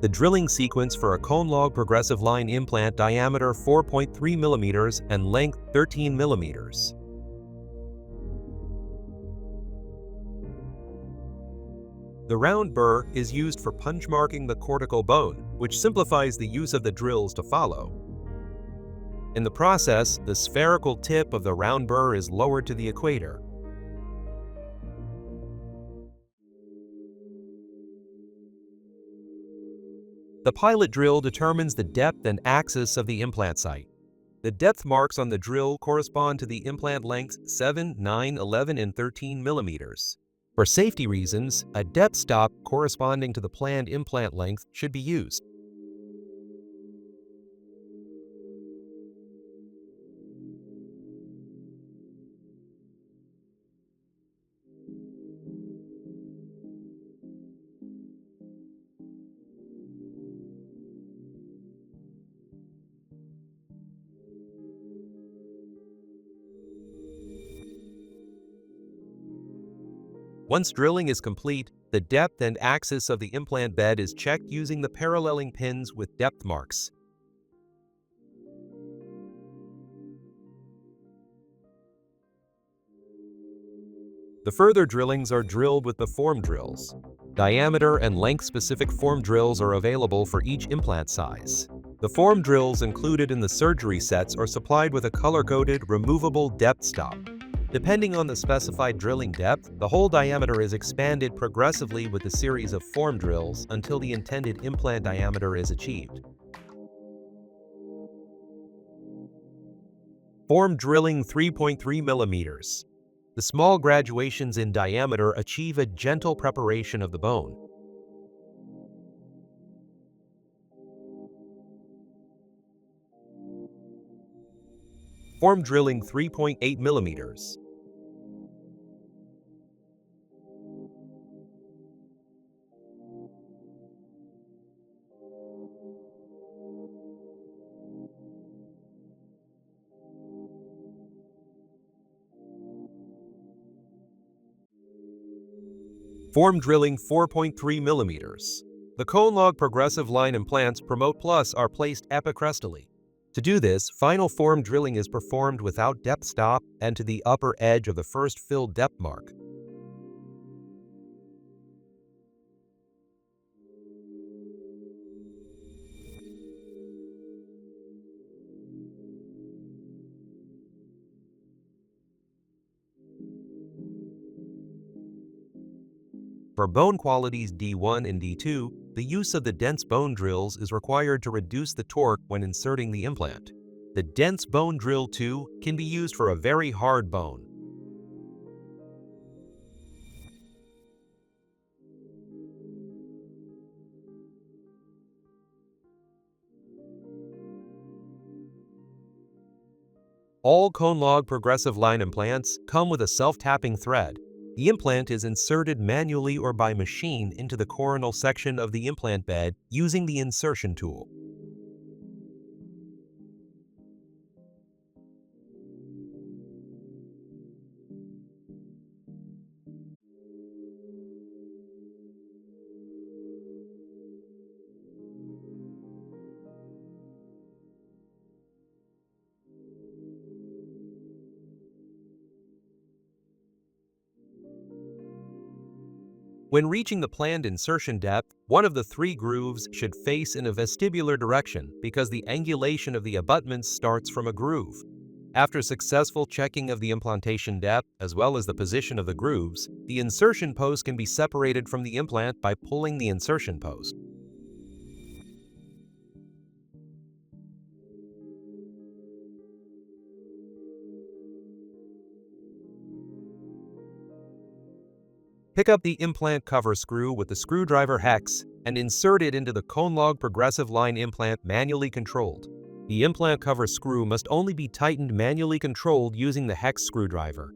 The drilling sequence for a CONELOG progressive-line implant diameter 4.3 mm and length 13 mm. The round burr is used for punch marking the cortical bone, which simplifies the use of the drills to follow. In the process, the spherical tip of the round burr is lowered to the equator. The pilot drill determines the depth and axis of the implant site. The depth marks on the drill correspond to the implant lengths 7, 9, 11, and 13 mm. For safety reasons, a depth stop corresponding to the planned implant length should be used. Once drilling is complete, the depth and axis of the implant bed is checked using the paralleling pins with depth marks. The further drillings are drilled with the form drills. Diameter and length-specific form drills are available for each implant size. The form drills included in the surgery sets are supplied with a color-coded, removable depth stop. Depending on the specified drilling depth, the hole diameter is expanded progressively with a series of form drills until the intended implant diameter is achieved. Form drilling 3.3 mm. The small graduations in diameter achieve a gentle preparation of the bone. Form drilling 3.8 mm. Form drilling 4.3 mm. The CONELOG progressive-line implants Promote Plus are placed epicrestally. To do this, final form drilling is performed without depth stop and to the upper edge of the first filled depth mark. For bone qualities D1 and D2, the use of the dense bone drills is required to reduce the torque when inserting the implant. The dense bone drill 2 can be used for a very hard bone. All CONELOG progressive-line implants come with a self-tapping thread. The implant is inserted manually or by machine into the coronal section of the implant bed using the insertion tool. When reaching the planned insertion depth, one of the 3 grooves should face in a vestibular direction because the angulation of the abutments starts from a groove. After successful checking of the implantation depth as well as the position of the grooves, the insertion post can be separated from the implant by pulling the insertion post. Pick up the implant cover screw with the screwdriver hex and insert it into the CONELOG progressive-line implant manually controlled. The implant cover screw must only be tightened manually controlled using the hex screwdriver.